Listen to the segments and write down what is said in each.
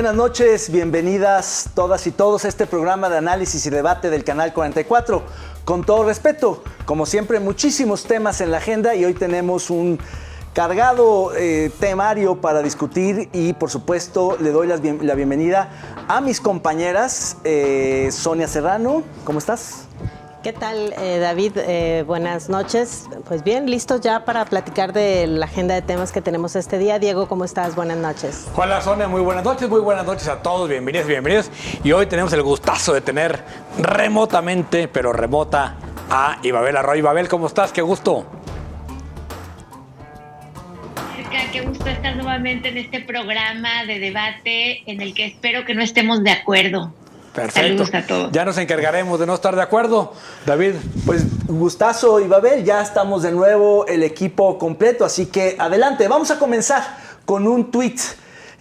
Buenas noches, bienvenidas todas y todos a este programa de análisis y debate del Canal 44. Con todo respeto, como siempre, muchísimos temas en la agenda y hoy tenemos un cargado temario para discutir y, por supuesto, le doy la bienvenida a mis compañeras. Sonia Serrano, ¿cómo estás? ¿Qué tal, David? Buenas noches. Pues bien, listos ya para platicar de la agenda de temas que tenemos este día. Diego, ¿cómo estás? Buenas noches. Hola, Sonia, muy buenas noches a todos, bienvenidos, bienvenidos. Y hoy tenemos el gustazo de tener remotamente, pero remota, a Ibabel Arroyo. Ibabel, ¿cómo estás? ¡Qué gusto! Qué gusto estar nuevamente en este programa de debate en el que espero que no estemos de acuerdo. Perfecto. Saludos a todos. Ya nos encargaremos de no estar de acuerdo. David. Pues gustazo, Ibabel, ya estamos de nuevo el equipo completo, así que adelante. Vamos a comenzar con un tuit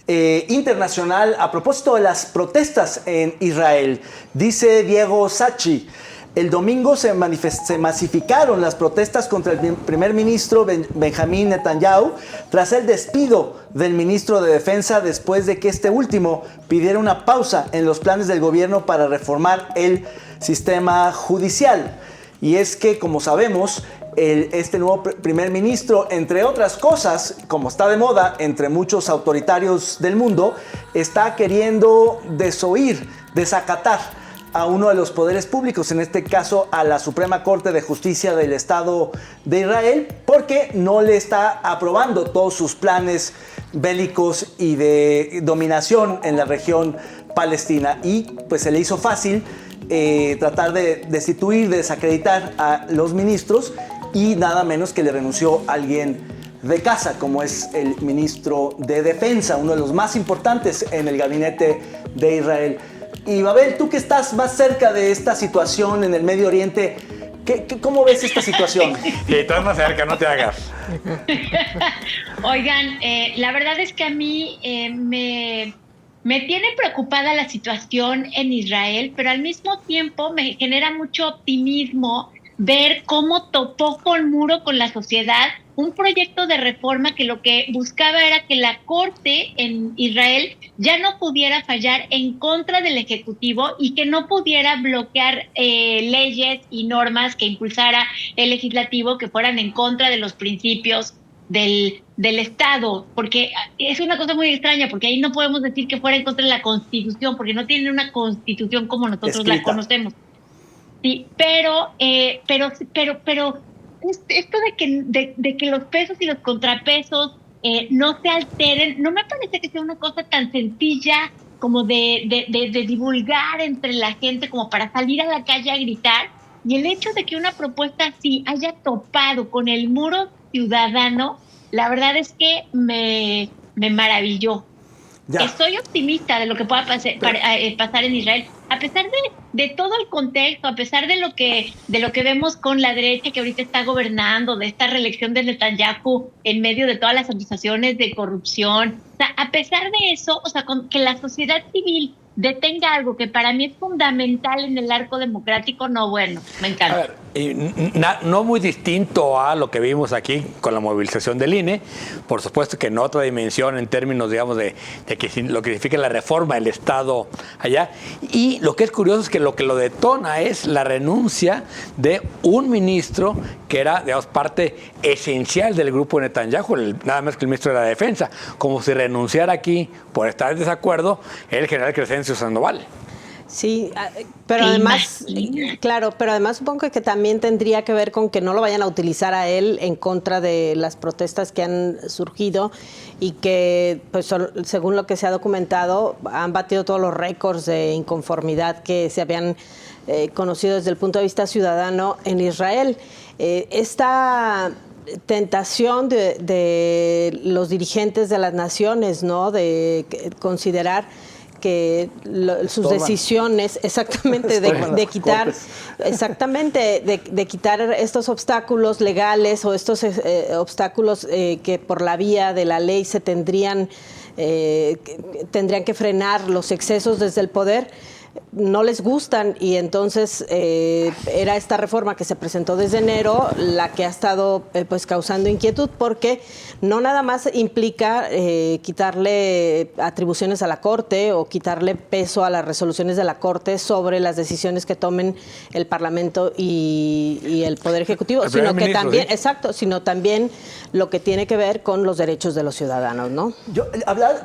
internacional a propósito de las protestas en Israel. Dice Diego Sachi: el domingo se masificaron las protestas contra el primer ministro Benjamín Netanyahu tras el despido del ministro de Defensa después de que este último pidiera una pausa en los planes del gobierno para reformar el sistema judicial. Y es que, como sabemos, este nuevo primer ministro, entre otras cosas, como está de moda entre muchos autoritarios del mundo, está queriendo desacatar a uno de los poderes públicos, en este caso a la Suprema Corte de Justicia del Estado de Israel, porque no le está aprobando todos sus planes bélicos y de dominación en la región palestina. Y pues se le hizo fácil tratar de destituir, de desacreditar a los ministros, y nada menos que le renunció alguien de casa, como es el ministro de Defensa, uno de los más importantes en el gabinete de Israel. Y Babel, tú que estás más cerca de esta situación en el Medio Oriente, ¿cómo ves esta situación? Sí, estás más cerca, no te hagas. Oigan, la verdad es que a mí me tiene preocupada la situación en Israel, pero al mismo tiempo me genera mucho optimismo ver cómo topó con muro con la sociedad un proyecto de reforma que lo que buscaba era que la Corte en Israel ya no pudiera fallar en contra del Ejecutivo y que no pudiera bloquear leyes y normas que impulsara el Legislativo que fueran en contra de los principios del Estado, porque es una cosa muy extraña, porque ahí no podemos decir que fuera en contra de la Constitución, porque no tienen una Constitución como nosotros escrita. la conocemos. Sí, pero esto de que los pesos y los contrapesos no se alteren, no me parece que sea una cosa tan sencilla como de divulgar entre la gente como para salir a la calle a gritar. Y el hecho de que una propuesta así haya topado con el muro ciudadano, la verdad es que me maravilló. Ya. Estoy optimista de lo que pueda pasar en Israel, a pesar de todo el contexto, a pesar de lo que vemos con la derecha que ahorita está gobernando, de esta reelección de Netanyahu en medio de todas las acusaciones de corrupción. O sea, a pesar de eso, o sea, que la sociedad civil detenga algo que para mí es fundamental en el arco democrático, no, bueno, me encanta. A ver, no muy distinto a lo que vimos aquí con la movilización del INE, por supuesto que en otra dimensión en términos, digamos, de que lo que significa la reforma del Estado allá. Y lo que es curioso es que lo detona es la renuncia de un ministro que era, digamos, parte esencial del grupo de Netanyahu, nada más que el ministro de la Defensa, como si renunciara aquí por estar en desacuerdo el general Crescencio Sandoval. Sí, pero además, claro, pero además supongo que también tendría que ver con que no lo vayan a utilizar a él en contra de las protestas que han surgido y que, pues, según lo que se ha documentado, han batido todos los récords de inconformidad que se habían conocido desde el punto de vista ciudadano en Israel. Esta tentación de los dirigentes de las naciones, ¿no?, de considerar que sus decisiones, exactamente, de quitar, exactamente, de quitar estos obstáculos legales o estos obstáculos que por la vía de la ley se tendrían que frenar los excesos desde el poder, no les gustan, y entonces era esta reforma que se presentó desde enero la que ha estado pues causando inquietud, porque no nada más implica quitarle atribuciones a la Corte o quitarle peso a las resoluciones de la Corte sobre las decisiones que tomen el Parlamento y el Poder Ejecutivo, sino que también, ¿sí? Exacto, sino también lo que tiene que ver con los derechos de los ciudadanos, ¿no? Yo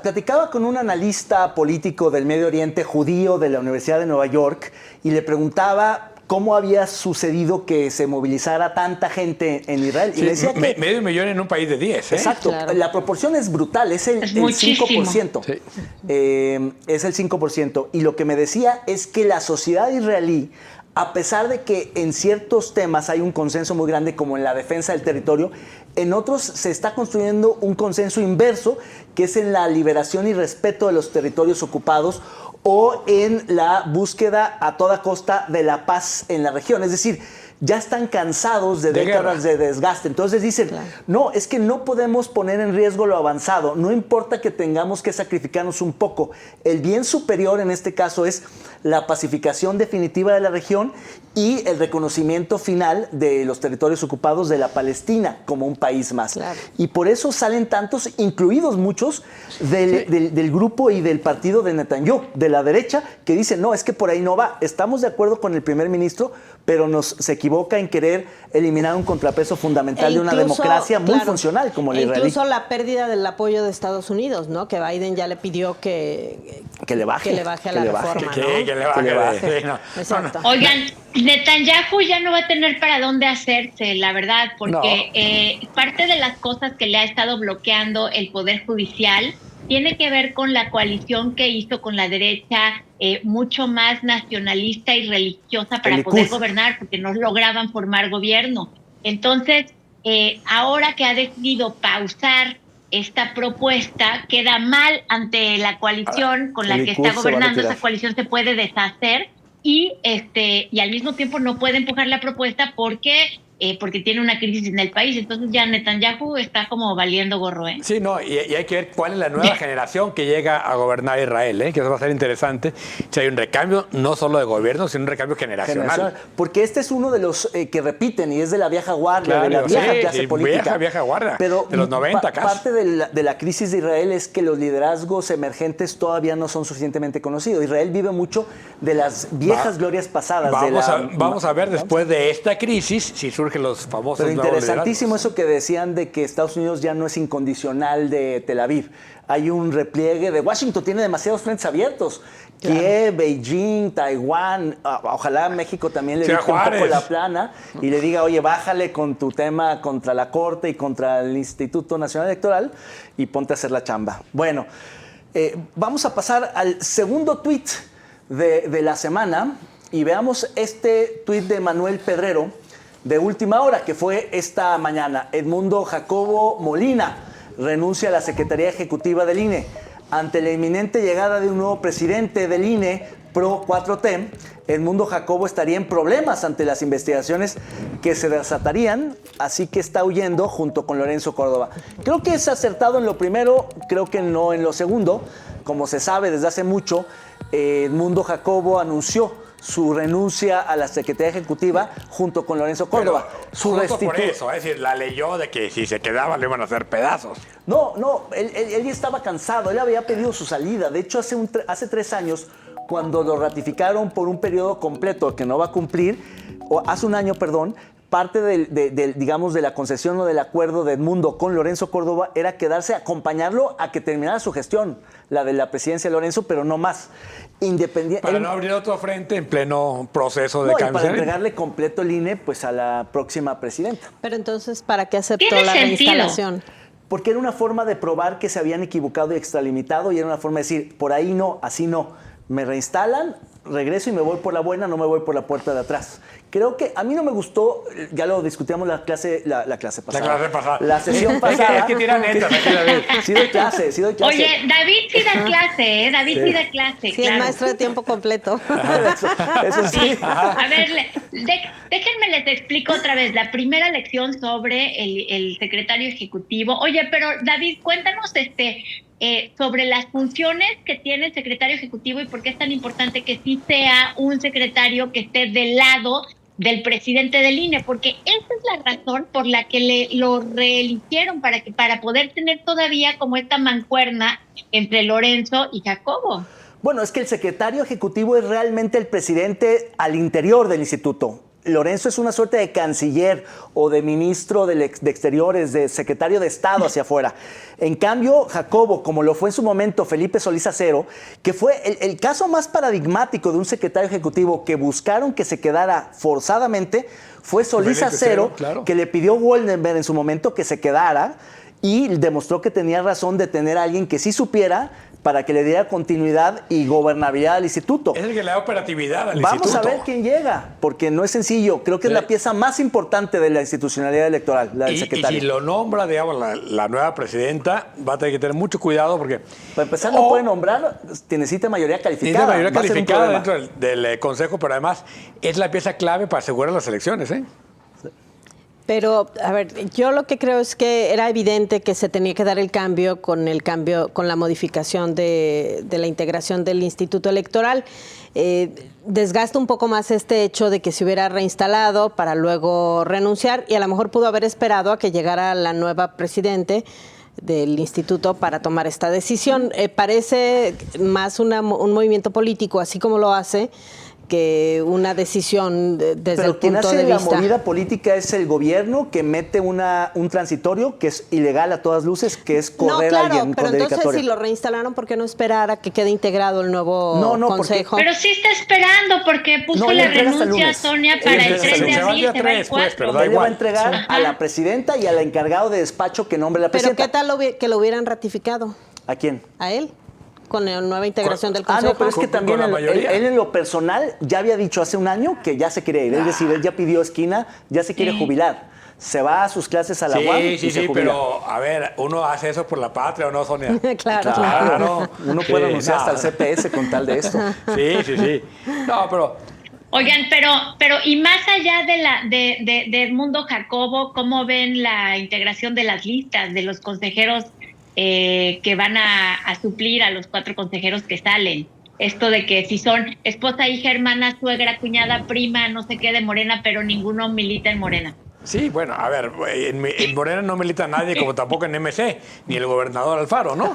platicaba con un analista político del Medio Oriente judío de la Universidad de Nueva York y le preguntaba cómo había sucedido que se movilizara tanta gente en Israel. Sí, y le decía que medio millón en un país de 10. Exacto, claro. La proporción es brutal, es el 5%. Sí. Es el 5%. Y lo que me decía es que la sociedad israelí, a pesar de que en ciertos temas hay un consenso muy grande, como en la defensa del territorio, en otros se está construyendo un consenso inverso, que es en la liberación y respeto de los territorios ocupados o en la búsqueda a toda costa de la paz en la región. Es decir, ya están cansados de décadas de desgaste. Entonces dicen, claro, no, es que no podemos poner en riesgo lo avanzado. No importa que tengamos que sacrificarnos un poco. El bien superior en este caso es la pacificación definitiva de la región y el reconocimiento final de los territorios ocupados de la Palestina como un país más. Claro. Y por eso salen tantos, incluidos muchos, del grupo y del partido de Netanyahu, de la derecha, que dicen, no, es que por ahí no va. Estamos de acuerdo con el primer ministro, pero se equivoca en querer eliminar un contrapeso fundamental de una democracia muy funcional como la israelí. Incluso la pérdida del apoyo de Estados Unidos, ¿no? Que Biden ya le pidió que le baje a la reforma, ¿no? Que le baje. Sí, no. Exacto. Oigan, Netanyahu ya no va a tener para dónde hacerse, la verdad, porque parte de las cosas que le ha estado bloqueando el Poder Judicial tiene que ver con la coalición que hizo con la derecha, mucho más nacionalista y religiosa para poder gobernar, porque no lograban formar gobierno. Entonces, ahora que ha decidido pausar esta propuesta, queda mal ante la coalición con la que está gobernando. Esa coalición se puede deshacer y al mismo tiempo no puede empujar la propuesta porque tiene una crisis en el país. Entonces ya Netanyahu está como valiendo gorro, ¿eh? Sí, no, y hay que ver cuál es la nueva generación que llega a gobernar Israel, que eso va a ser interesante. Si hay un recambio no solo de gobierno, sino un recambio generacional. Porque este es uno de los que repiten y es de la vieja guardia, de la vieja clase política. Vieja guardia, pero de los 90 casi. Parte de la crisis de Israel es que los liderazgos emergentes todavía no son suficientemente conocidos. Israel vive mucho de las viejas glorias pasadas. Vamos a ver después de esta crisis si surgen los famosos. Pero interesantísimo eso que decían de que Estados Unidos ya no es incondicional de Tel Aviv. Hay un repliegue de Washington, tiene demasiados frentes abiertos. Claro. Kiev, Beijing, Taiwán, ojalá México también le dé un poco la plana y le diga, oye, bájale con tu tema contra la Corte y contra el Instituto Nacional Electoral y ponte a hacer la chamba. Bueno, vamos a pasar al segundo tuit de la semana y veamos este tuit de Manuel Pedrero de última hora, que fue esta mañana. Edmundo Jacobo Molina renuncia a la Secretaría Ejecutiva del INE. Ante la inminente llegada de un nuevo presidente del INE, pro 4T, Edmundo Jacobo estaría en problemas ante las investigaciones que se desatarían, así que está huyendo junto con Lorenzo Córdoba. Creo que es acertado en lo primero, creo que no en lo segundo. Como se sabe desde hace mucho, Edmundo Jacobo anunció su renuncia a la Secretaría Ejecutiva junto con Lorenzo Córdoba. Por eso, es decir, la leyó de que si se quedaba le iban a hacer pedazos. No, él ya estaba cansado, él había pedido su salida. De hecho, hace 3 años, cuando lo ratificaron por un periodo completo que no va a cumplir, o hace 1 año, perdón, parte de la concesión o del acuerdo de Edmundo con Lorenzo Córdoba era quedarse a acompañarlo a que terminara su gestión, la de la presidencia de Lorenzo, pero no más. Para no abrir otro frente en pleno proceso de cambio. Para entregarle completo el INE pues, a la próxima presidenta. Pero entonces, ¿para qué aceptó la reinstalación? Porque era una forma de probar que se habían equivocado y extralimitado y era una forma de decir, por ahí no, así no. Me reinstalan, regreso y me voy por la buena, no me voy por la puerta de atrás. Creo que a mí no me gustó, ya lo discutíamos la clase pasada. La sesión pasada. Es que tiran neta, Sí doy clase. Oye, David sí da clase, David sí da clase. Sí, claro. Es maestro de tiempo completo. Eso sí. A ver, déjenme les explico otra vez la primera lección sobre el secretario ejecutivo. Oye, pero David, cuéntanos sobre las funciones que tiene el secretario ejecutivo y por qué es tan importante que sí sí sea un secretario que esté del lado del presidente del INE, porque esa es la razón por la que lo reeligieron, para poder tener todavía como esta mancuerna entre Lorenzo y Jacobo. Bueno, es que el secretario ejecutivo es realmente el presidente al interior del instituto. Lorenzo es una suerte de canciller o de ministro de Exteriores, de secretario de Estado hacia afuera. En cambio, Jacobo, como lo fue en su momento Felipe Solís Acero, que fue el caso más paradigmático de un secretario ejecutivo que buscaron que se quedara forzadamente, fue Solís Acero, claro, que le pidió a Woldenberg en su momento que se quedara y demostró que tenía razón de tener a alguien que sí supiera para que le diera continuidad y gobernabilidad al instituto. Es el que le da operatividad al Vamos instituto. a ver quién llega, porque no es sencillo. Creo que es la pieza más importante de la institucionalidad electoral, la del secretario. Y si lo nombra, digamos, la nueva presidenta, va a tener que tener mucho cuidado porque... Para empezar, no puede nombrar, necesita mayoría calificada. Necesita mayoría calificada dentro del Consejo, pero además es la pieza clave para asegurar las elecciones, ¿eh? Pero, a ver, yo lo que creo es que era evidente que se tenía que dar el cambio, con la modificación de la integración del Instituto Electoral. Desgasta un poco más este hecho de que se hubiera reinstalado para luego renunciar, y a lo mejor pudo haber esperado a que llegara la nueva presidente del instituto para tomar esta decisión. Parece más un movimiento político, así como lo hace, que una decisión desde el punto de vista. Pero quien hace la movida política es el gobierno, que mete un transitorio que es ilegal a todas luces, que es correr a alguien pero con entonces dedicatoria. si lo reinstalaron, ¿por qué no esperar a que quede integrado el nuevo consejo? Pero sí está esperando, porque puso la renuncia a Sonia para el 3 de abril, se va el 4. Él le va a entregar a la presidenta y al encargado de despacho que nombre la presidenta. ¿Pero qué tal que lo hubieran ratificado? ¿A quién? ¿A él? Con la nueva integración del Consejo. No, pero es que también él en lo personal ya había dicho hace un año que ya se quiere ir. Es decir, él ya pidió esquina, ya se quiere jubilar. Se va a sus clases a la UAM y se jubila. Pero a ver, uno hace eso por la patria, ¿o no, Sonia? Claro. Uno puede anunciar hasta el CPS con tal de esto. Sí. No, pero... Oigan, pero y más allá de Edmundo Jacobo, ¿cómo ven la integración de las listas de los consejeros que van a suplir a los 4 consejeros que salen? Esto de que si son esposa, hija, hermana, suegra, cuñada, prima, no sé qué de Morena, pero ninguno milita en Morena. Sí, bueno, a ver, en Morena no milita nadie, como tampoco en MC, ni el gobernador Alfaro, ¿no?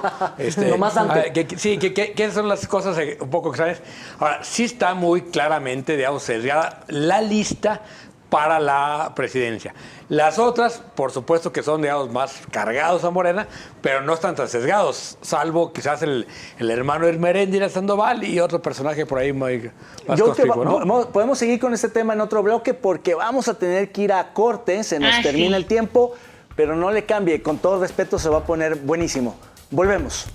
Lo más antes. ¿Qué son las cosas un poco extrañas? Ahora, sí está muy claramente, digamos, sesgada la lista para la presidencia. Las otras, por supuesto que son, digamos, más cargados a Morena, pero no están tan sesgados, salvo quizás el hermano Ermeréndira Sandoval y otro personaje por ahí más conspicuo, ¿no? Podemos seguir con este tema en otro bloque porque vamos a tener que ir a corte, se nos termina el tiempo, pero no le cambie, con todo respeto se va a poner buenísimo. Volvemos.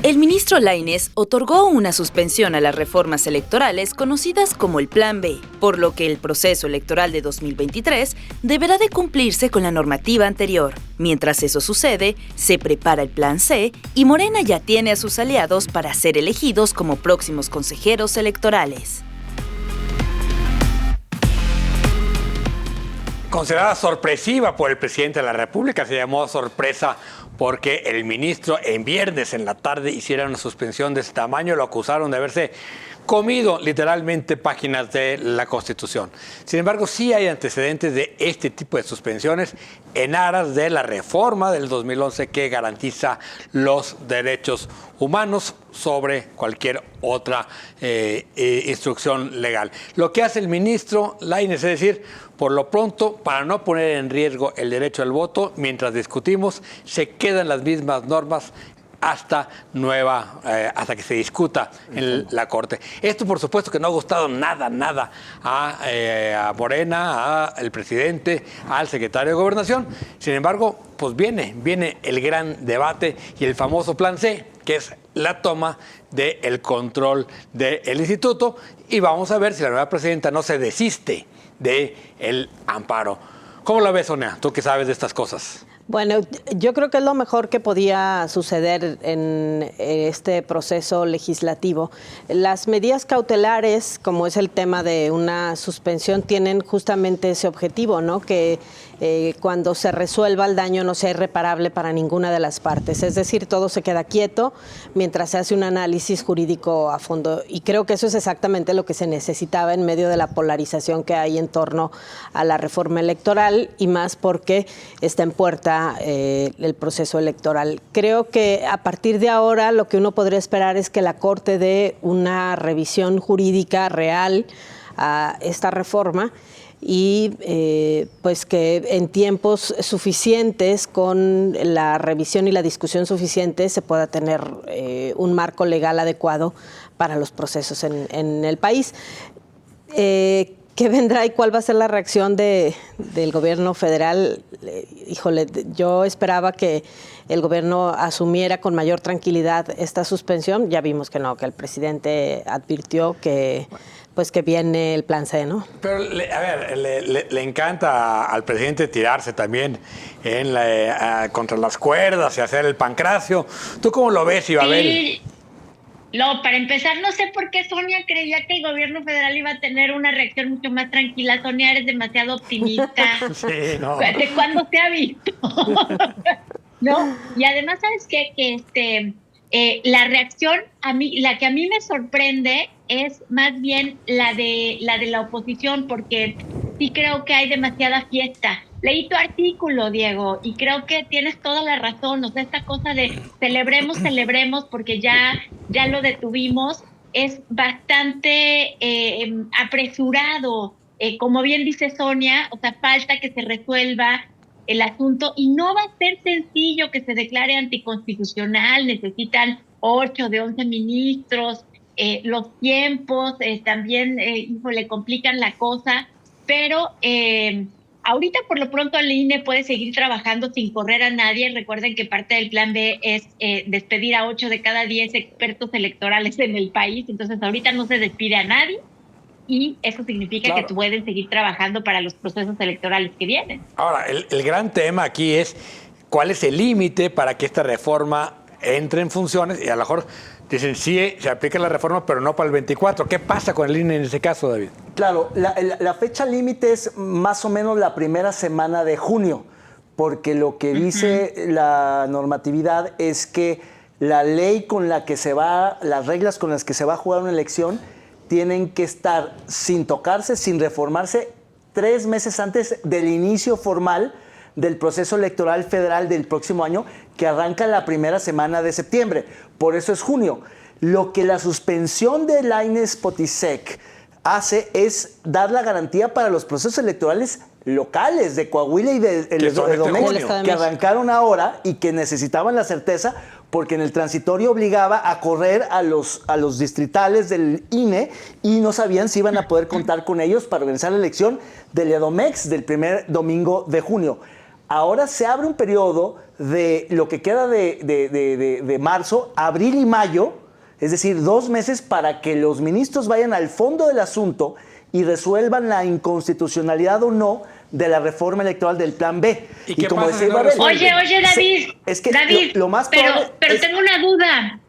El ministro Lainez otorgó una suspensión a las reformas electorales conocidas como el Plan B, por lo que el proceso electoral de 2023 deberá de cumplirse con la normativa anterior. Mientras eso sucede, se prepara el Plan C y Morena ya tiene a sus aliados para ser elegidos como próximos consejeros electorales. Considerada sorpresiva por el presidente de la República, se llamó sorpresa porque el ministro en viernes en la tarde hiciera una suspensión de este tamaño, lo acusaron de haberse comido literalmente páginas de la Constitución. Sin embargo, sí hay antecedentes de este tipo de suspensiones en aras de la reforma del 2011 que garantiza los derechos humanos sobre cualquier otra instrucción legal. Lo que hace el ministro Lainez, es decir, por lo pronto, para no poner en riesgo el derecho al voto, mientras discutimos, se quedan las mismas normas hasta que se discuta en la Corte. Esto, por supuesto, que no ha gustado nada a Morena, al presidente, al secretario de Gobernación. Sin embargo, pues viene el gran debate y el famoso Plan C, que es la toma del control del instituto. Y vamos a ver si la nueva presidenta no se desiste del amparo. ¿Cómo la ves, Sonia? Tú que sabes de estas cosas. Bueno, yo creo que es lo mejor que podía suceder en este proceso legislativo. Las medidas cautelares, como es el tema de una suspensión, tienen justamente ese objetivo, ¿no? Que cuando se resuelva el daño no sea irreparable para ninguna de las partes. Es decir, todo se queda quieto mientras se hace un análisis jurídico a fondo. Y creo que eso es exactamente lo que se necesitaba en medio de la polarización que hay en torno a la reforma electoral, y más porque está en puerta el proceso electoral. Creo que a partir de ahora lo que uno podría esperar es que la Corte dé una revisión jurídica real a esta reforma y pues que en tiempos suficientes, con la revisión y la discusión suficiente, se pueda tener un marco legal adecuado para los procesos en el país. ¿Qué vendrá y cuál va a ser la reacción del gobierno federal? Híjole, yo esperaba que el gobierno asumiera con mayor tranquilidad esta suspensión. Ya vimos que no, que el presidente advirtió que pues que viene el plan C, ¿no? Pero, le encanta al presidente tirarse también contra las cuerdas y hacer el pancracio. ¿Tú cómo lo ves, Ibabel? Sí. No, para empezar, no sé por qué Sonia creía que el gobierno federal iba a tener una reacción mucho más tranquila. Sonia, eres demasiado optimista. Sí, no. ¿De cuándo se ha visto? ¿No? Y además, ¿sabes qué? Que la reacción, la que a mí me sorprende es más bien la de la oposición, porque sí creo que hay demasiada fiesta. Leí tu artículo, Diego, y creo que tienes toda la razón. O sea, esta cosa de celebremos porque ya lo detuvimos es bastante apresurado. Como bien dice Sonia, o sea, falta que se resuelva el asunto y no va a ser sencillo que se declare anticonstitucional. Necesitan 8 de 11 ministros, los tiempos también le complican la cosa, pero ahorita por lo pronto el INE puede seguir trabajando sin correr a nadie. Recuerden que parte del plan B es despedir a 8 de cada 10 expertos electorales en el país, entonces ahorita no se despide a nadie. Y eso significa que pueden seguir trabajando para los procesos electorales que vienen. Ahora, el gran tema aquí es cuál es el límite para que esta reforma entre en funciones, y a lo mejor dicen sí, se aplica la reforma, pero no para el 24. ¿Qué pasa con el INE en ese caso, David? Claro, la fecha límite es más o menos la primera semana de junio, porque lo que dice la normatividad es que la ley con la que se va, las reglas con las que se va a jugar una elección, tienen que estar sin tocarse, sin reformarse, 3 meses antes del inicio formal del proceso electoral federal del próximo año, que arranca la primera semana de septiembre. Por eso es junio. Lo que la suspensión de Lainez Potisek hace es dar la garantía para los procesos electorales locales de Coahuila y de Edomex, que arrancaron ahora y que necesitaban la certeza, porque en el transitorio obligaba a correr a los distritales del INE y no sabían si iban a poder contar con ellos para organizar la elección del Edomex del primer domingo de junio. Ahora se abre un periodo de lo que queda de marzo, abril y mayo, es decir, 2 meses para que los ministros vayan al fondo del asunto y resuelvan la inconstitucionalidad o no de la reforma electoral del Plan B. Y como decía Ibabel, oye, David, es que David, lo más probable pero tengo una duda.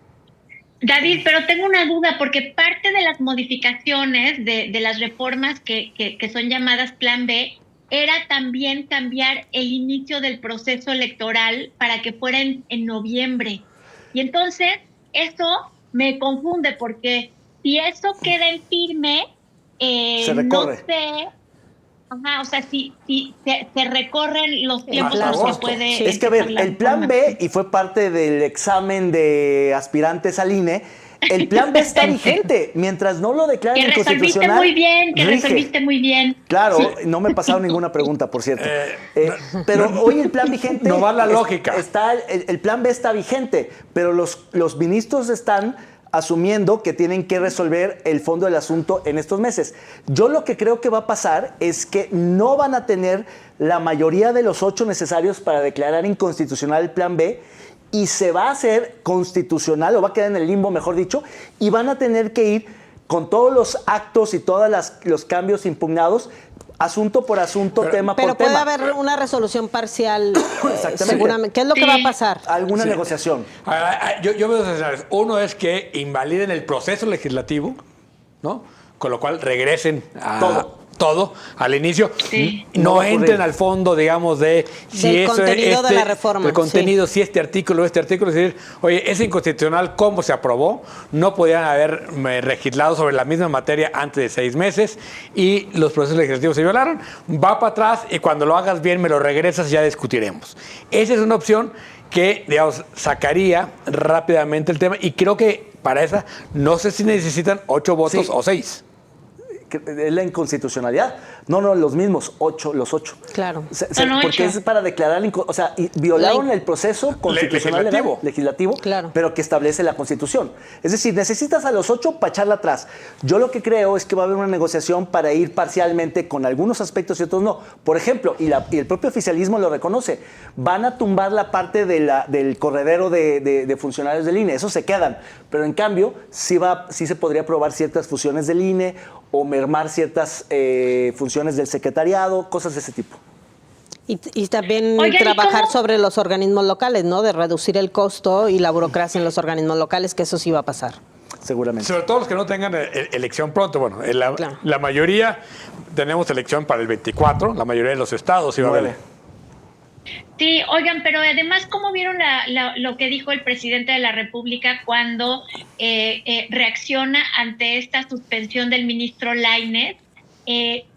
David, pero tengo una duda, porque parte de las modificaciones de las reformas que son llamadas Plan B era también cambiar el inicio del proceso electoral para que fuera en noviembre. Y entonces eso me confunde, porque si eso queda en firme, se recorre. No sé. Ajá, o sea, si se recorren los tiempos que se puede... Es que, a ver, el Plan B, y fue parte del examen de aspirantes al INE, el Plan B está vigente. Mientras no lo declaren inconstitucional... resolviste muy bien. Claro, sí. No me pasaron ninguna pregunta, por cierto. Pero hoy el plan vigente... No va la lógica. El Plan B está vigente, pero los ministros están asumiendo que tienen que resolver el fondo del asunto en estos meses. Yo lo que creo que va a pasar es que no van a tener la mayoría de los 8 necesarios para declarar inconstitucional el Plan B, y se va a hacer constitucional, o va a quedar en el limbo, mejor dicho, y van a tener que ir con todos los actos y todos los cambios impugnados asunto por asunto, tema por tema. Pero puede haber una resolución parcial, Exactamente. seguramente. ¿Qué es lo que va a pasar? Alguna negociación. Yo veo dos escenarios. Uno es que invaliden el proceso legislativo, ¿no? Con lo cual regresen a todo al inicio, Sí. no entren al fondo, digamos, de si Del eso contenido de la reforma, el contenido, si este artículo, es decir, oye, es inconstitucional cómo se aprobó, no podían haber legislado sobre la misma materia antes de 6 meses y los procesos legislativos se violaron, va para atrás y cuando lo hagas bien me lo regresas y ya discutiremos. Esa es una opción que, digamos, sacaría rápidamente el tema y creo que para esa no sé si necesitan 8 votos o 6. Es la inconstitucionalidad. No, los mismos, los 8. Claro. Porque es para declarar, violaron el proceso constitucional legislativo, claro, pero que establece la Constitución. Es decir, necesitas a los 8 para echarla atrás. Yo lo que creo es que va a haber una negociación para ir parcialmente con algunos aspectos y otros no. Por ejemplo, y el propio oficialismo lo reconoce, van a tumbar la parte del corredero de funcionarios del INE. Esos se quedan. Pero en cambio, sí se podría aprobar ciertas fusiones del INE o mermar ciertas funciones del secretariado, cosas de ese tipo. Y también Oigan, trabajar sobre los organismos locales, ¿no? De reducir el costo y la burocracia en los organismos locales, que eso sí va a pasar. Seguramente. Sobre todo los que no tengan elección pronto. Bueno, la mayoría tenemos elección para el 24, la mayoría de los estados iba a haber. Sí, oigan, pero además, ¿cómo vieron lo que dijo el presidente de la República cuando reacciona ante esta suspensión del ministro Lainez?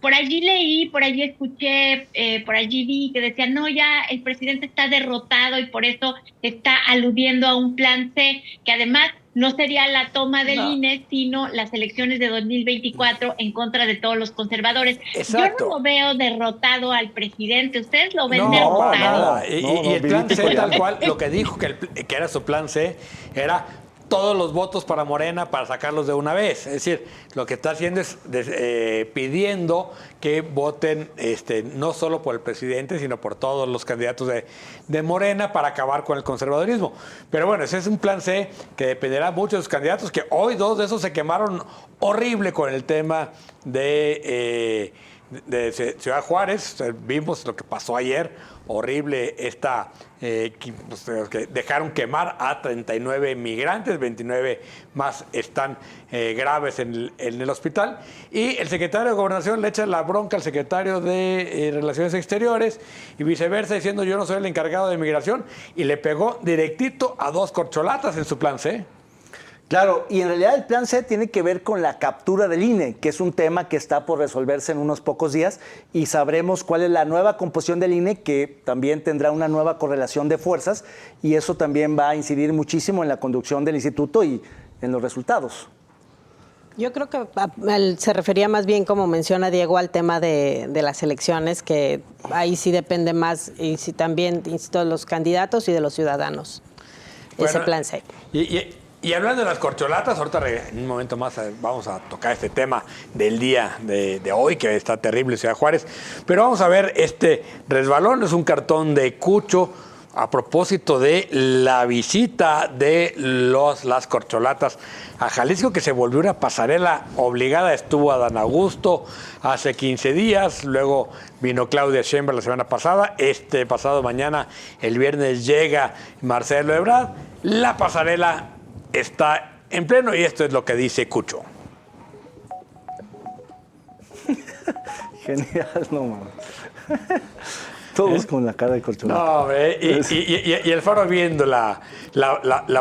Por allí leí, por allí escuché, por allí vi que decían, no, ya el presidente está derrotado y por eso está aludiendo a un plan C, que además no sería la toma del INE, sino las elecciones de 2024 en contra de todos los conservadores. Exacto. Yo no lo veo derrotado al presidente. ¿Ustedes lo ven No, derrotado? nada. Y el plan C, tal cual, lo que dijo que era su plan C, era todos los votos para Morena para sacarlos de una vez. Es decir, lo que está haciendo es pidiendo que voten no solo por el presidente, sino por todos los candidatos de Morena para acabar con el conservadurismo. Pero bueno, ese es un plan C que dependerá mucho de los candidatos, que hoy 2 de esos se quemaron horrible con el tema de Ciudad Juárez. Vimos lo que pasó ayer, horrible que dejaron quemar a 39 migrantes, 29 más están graves en el hospital, y el secretario de Gobernación le echa la bronca al secretario de Relaciones Exteriores y viceversa, diciendo yo no soy el encargado de migración, y le pegó directito a 2 corcholatas en su plan C. Claro, y en realidad el plan C tiene que ver con la captura del INE, que es un tema que está por resolverse en unos pocos días, y sabremos cuál es la nueva composición del INE, que también tendrá una nueva correlación de fuerzas, y eso también va a incidir muchísimo en la conducción del instituto y en los resultados. Yo creo que se refería más bien, como menciona Diego, al tema de las elecciones, que ahí sí depende más, y sí también, insisto, de los candidatos y de los ciudadanos, ese plan C. Y hablando de las corcholatas, ahorita en un momento más vamos a tocar este tema del día de hoy, que está terrible en Ciudad Juárez. Pero vamos a ver este resbalón, es un cartón de Cucho a propósito de la visita de las corcholatas a Jalisco, que se volvió una pasarela obligada. Estuvo Adán Augusto hace 15 días, luego vino Claudia Sheinbaum la semana pasada, pasado mañana, el viernes, llega Marcelo Ebrard. La pasarela está en pleno y esto es lo que dice Cucho. Genial, no mames. Todos con la cara de corcholata. No, hombre, y el Faro viendo la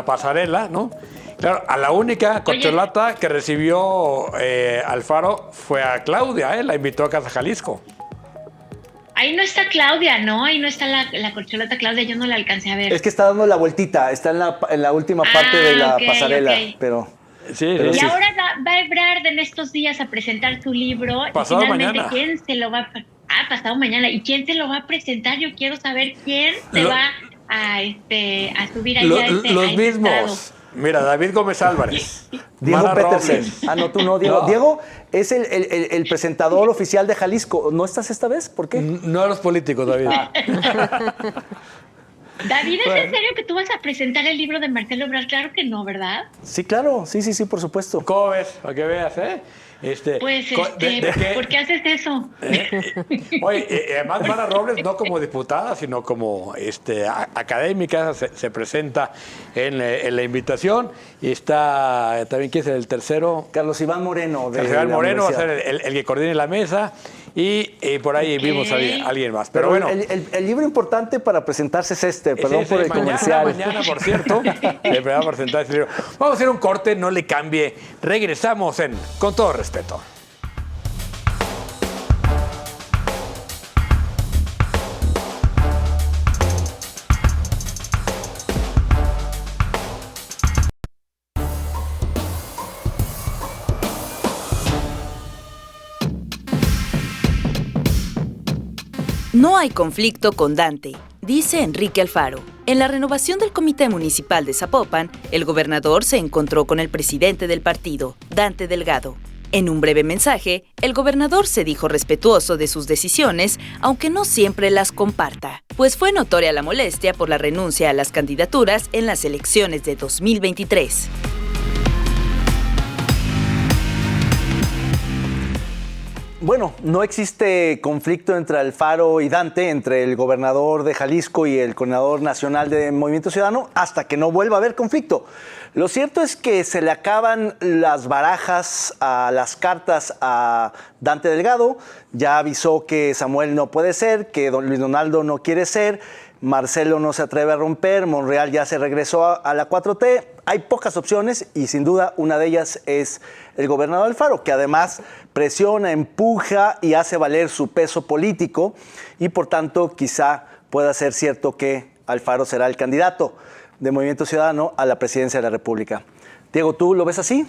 pasarela, ¿no? Claro, a la única corcholata que recibió Alfaro fue a Claudia, la invitó a Casa Jalisco. Ahí no está Claudia, ¿no? Ahí no está la corcholata Claudia, yo no la alcancé a ver. Es que está dando la vueltita, está en la última parte de la pasarela, pero... Sí. Y ahora va Ebrard en estos días a presentar su libro. Pasado y finalmente, mañana. ¿quién se lo va a... pasado mañana. ¿Y quién se lo va a presentar? Yo quiero saber quién se va a subir allá los mismos. Mira, David Gómez Álvarez. Diego Mara Petersen. Robles. Ah, no, tú no, Diego. No. Diego es el presentador oficial de Jalisco. ¿No estás esta vez? ¿Por qué? No a los políticos, David. David, ¿es en serio que tú vas a presentar el libro de Marcelo Ebrard? Claro que no, ¿verdad? Sí, claro. Sí, por supuesto. ¿Cómo ves? Para que veas, ¿eh? ¿Por qué haces eso? Oye, además Mara Robles no como diputada, sino como académica, se presenta en la invitación. Y está también, ¿quién es el tercero? Carlos Iván Moreno. Carlos Iván Moreno va a ser el que coordine la mesa. Y por ahí vimos a alguien más. Pero bueno. El libro importante para presentarse es perdón por el comercial. Mañana, por cierto, le va a presentar este libro. Vamos a hacer un corte, no le cambie. Regresamos en Con Todo Respeto. No hay conflicto con Dante, dice Enrique Alfaro. En la renovación del Comité Municipal de Zapopan, el gobernador se encontró con el presidente del partido, Dante Delgado. En un breve mensaje, el gobernador se dijo respetuoso de sus decisiones, aunque no siempre las comparta, pues fue notoria la molestia por la renuncia a las candidaturas en las elecciones de 2023. Bueno, no existe conflicto entre Alfaro y Dante, entre el gobernador de Jalisco y el coordinador nacional de Movimiento Ciudadano, hasta que no vuelva a haber conflicto. Lo cierto es que se le acaban las barajas a las cartas a Dante Delgado. Ya avisó que Samuel no puede ser, que Luis Donaldo no quiere ser, Marcelo no se atreve a romper, Monreal ya se regresó a la 4T. Hay pocas opciones y sin duda una de ellas es el gobernador Alfaro, que además presiona, empuja y hace valer su peso político y por tanto quizá pueda ser cierto que Alfaro será el candidato de Movimiento Ciudadano a la presidencia de la República. Diego, ¿tú lo ves así?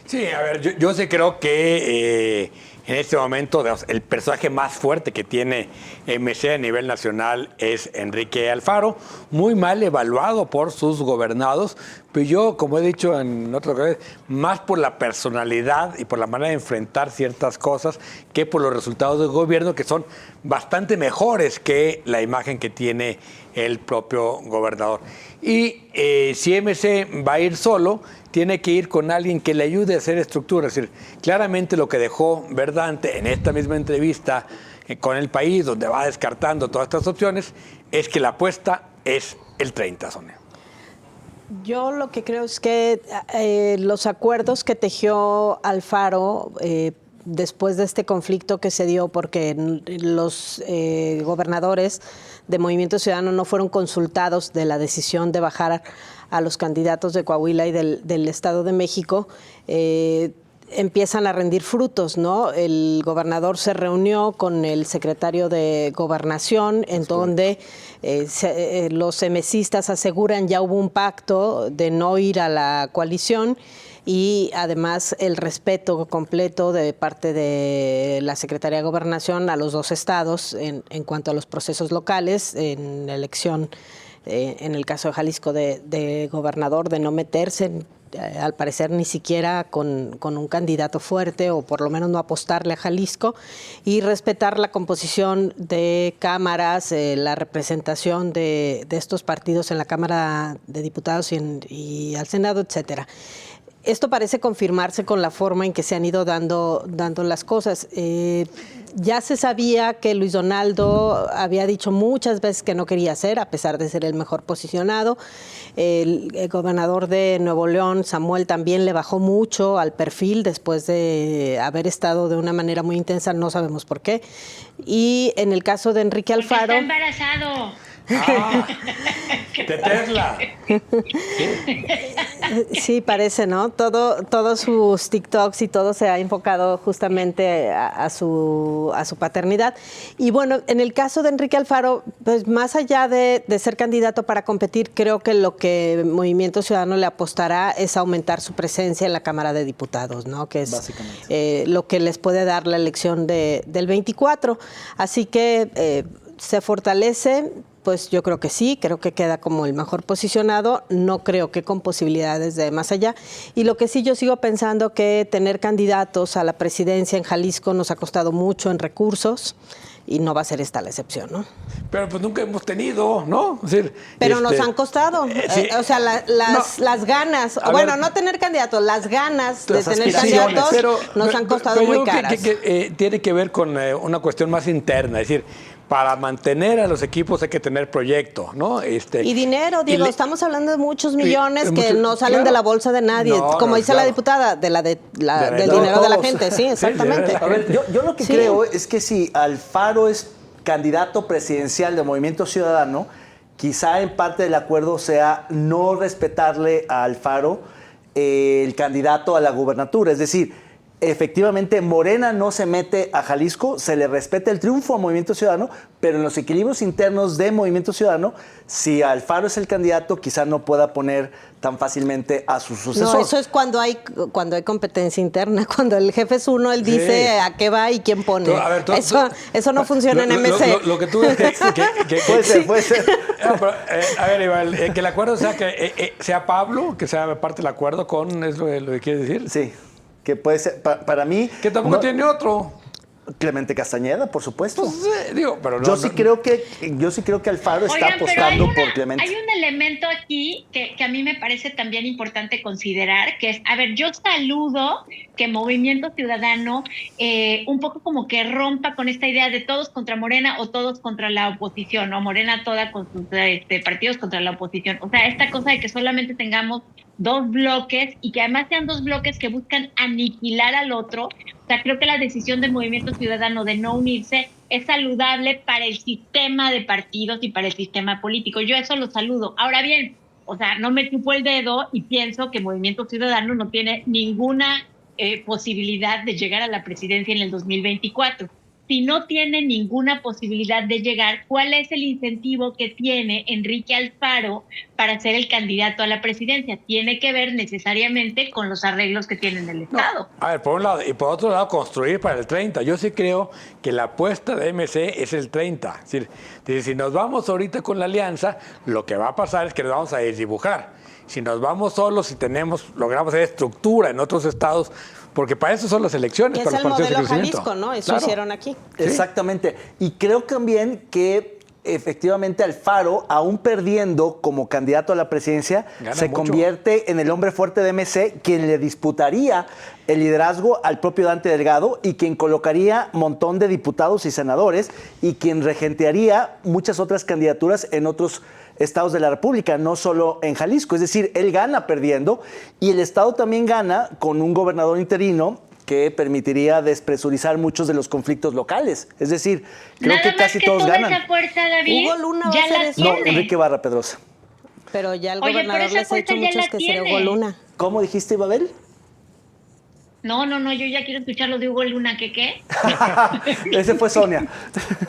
Sí, a ver, yo sí creo que en este momento el personaje más fuerte que tiene MC a nivel nacional es Enrique Alfaro, muy mal evaluado por sus gobernados, pero yo, como he dicho en otras ocasiones, más por la personalidad y por la manera de enfrentar ciertas cosas que por los resultados del gobierno, que son bastante mejores que la imagen que tiene el propio gobernador. Y si MC va a ir solo, tiene que ir con alguien que le ayude a hacer estructuras. Es decir, claramente lo que dejó Dante en esta misma entrevista con El País, donde va descartando todas estas opciones, es que la apuesta es el 30, Sonia. Yo lo que creo es que los acuerdos que tejió Alfaro después de este conflicto que se dio, porque los gobernadores de Movimiento Ciudadano no fueron consultados de la decisión de bajar a los candidatos de Coahuila y del Estado de México, empiezan a rendir frutos, ¿no? El gobernador se reunió con el secretario de Gobernación, en donde los emesistas aseguran ya hubo un pacto de no ir a la coalición y además el respeto completo de parte de la Secretaría de Gobernación a los dos estados en cuanto a los procesos locales, en la elección, en el caso de Jalisco, de gobernador, de no meterse, al parecer ni siquiera con un candidato fuerte, o por lo menos no apostarle a Jalisco, y respetar la composición de cámaras, la representación de estos partidos en la Cámara de Diputados y al Senado, etcétera. Esto parece confirmarse con la forma en que se han ido dando las cosas. Ya se sabía que Luis Donaldo había dicho muchas veces que no quería ser, a pesar de ser el mejor posicionado. El gobernador de Nuevo León, Samuel, también le bajó mucho al perfil después de haber estado de una manera muy intensa, no sabemos por qué. Y en el caso de Enrique Alfaro... Porque está embarazado. Ah, de Tesla. Sí, parece, ¿no? Todos sus TikToks y todo se ha enfocado justamente a su paternidad. Y bueno, en el caso de Enrique Alfaro, pues más allá de ser candidato para competir, creo que lo que Movimiento Ciudadano le apostará es aumentar su presencia en la Cámara de Diputados, ¿no? Que es lo que les puede dar la elección del 24. Así que se fortalece. pues yo creo que sí, creo que queda como el mejor posicionado, no creo que con posibilidades de más allá. Y lo que sí yo sigo pensando que tener candidatos a la presidencia en Jalisco nos ha costado mucho en recursos y no va a ser esta la excepción, ¿no? Pero pues nunca hemos tenido, ¿no? Es decir, pero nos han costado, sí. O sea, las ganas, bueno, no tener candidatos, las ganas de tener candidatos nos han costado muy caras. Tiene que ver con una cuestión más interna, es decir, para mantener a los equipos hay que tener proyecto, ¿no? Y dinero, Diego, estamos hablando de muchos millones que no salen de la bolsa de nadie, como dice la diputada, del dinero de la gente, sí, exactamente. A ver, yo lo que creo es que si Alfaro es candidato presidencial de Movimiento Ciudadano, quizá en parte del acuerdo sea no respetarle a Alfaro el candidato a la gubernatura, es decir, efectivamente, Morena no se mete a Jalisco, se le respeta el triunfo a Movimiento Ciudadano, pero en los equilibrios internos de Movimiento Ciudadano, si Alfaro es el candidato, quizá no pueda poner tan fácilmente a su sucesor. No, eso es cuando hay competencia interna, cuando el jefe es uno, él dice a qué va y quién pone. Eso no funciona en MC. Lo que tú ves puede ser. No, pero, a ver, Iván, que el acuerdo sea que sea Pablo, que sea parte del acuerdo con, ¿es lo que quieres decir? Sí. Que puede ser, para mí... Que tampoco tiene otro. Clemente Castañeda, por supuesto. Pues, pero yo sí creo que Alfaro está apostando por Clemente. Hay un elemento aquí que a mí me parece también importante considerar, que es, a ver, yo saludo que Movimiento Ciudadano un poco como que rompa con esta idea de todos contra Morena o todos contra la oposición, o Morena toda con sus partidos contra la oposición. O sea, esta cosa de que solamente tengamos dos bloques y que además sean dos bloques que buscan aniquilar al otro. O sea, creo que la decisión del Movimiento Ciudadano de no unirse es saludable para el sistema de partidos y para el sistema político. Yo eso lo saludo. Ahora bien, o sea, no me chupo el dedo y pienso que Movimiento Ciudadano no tiene ninguna posibilidad de llegar a la presidencia en el 2024. Si no tiene ninguna posibilidad de llegar, ¿cuál es el incentivo que tiene Enrique Alfaro para ser el candidato a la presidencia? Tiene que ver necesariamente con los arreglos que tiene en el Estado. A ver, por un lado, y por otro lado, construir para el 30. Yo sí creo que la apuesta de MC es el 30. Es decir, si nos vamos ahorita con la alianza, lo que va a pasar es que nos vamos a desdibujar. Si nos vamos solos y logramos hacer estructura en otros estados, porque para eso son las elecciones, para los partidos de crecimiento. Es el modelo Jalisco, ¿no? Eso hicieron aquí. Exactamente. Y creo también que efectivamente Alfaro, aún perdiendo como candidato a la presidencia, se convierte en el hombre fuerte de MC, quien le disputaría el liderazgo al propio Dante Delgado y quien colocaría un montón de diputados y senadores y quien regentearía muchas otras candidaturas en otros estados de la República, no solo en Jalisco. Es decir, él gana perdiendo y el estado también gana con un gobernador interino que permitiría despresurizar muchos de los conflictos locales. Es decir, creo que casi todos ganan. Esa fuerza, David, Hugo Luna ya va a la hacer No, tiene. Enrique Barra Pedrosa. Pero ya el Oye, gobernador pero esa les ha dicho fuerza ya muchos la que será tiene. Hugo Luna. ¿Cómo dijiste, Babel? No, yo ya quiero escuchar lo de Hugo Luna, ¿qué? Ese fue Sonia.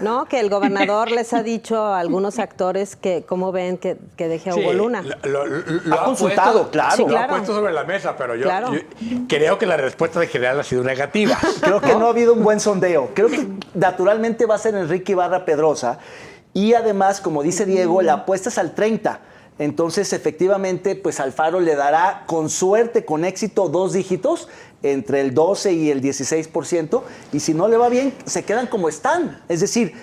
No, que el gobernador les ha dicho a algunos actores que cómo ven que deje a Hugo Luna. Lo ha consultado, claro. Sí, Lo claro. ha puesto sobre la mesa, pero yo Claro. creo que la respuesta de general ha sido negativa. Creo que no ha habido un buen sondeo. Creo que naturalmente va a ser Enrique Ibarra Pedrosa. Y además, como dice Diego, la apuesta es al 30. Entonces, efectivamente, pues Alfaro le dará con suerte, con éxito, 2 dígitos, entre el 12 y el 16%. Y si no le va bien, se quedan como están. Es decir,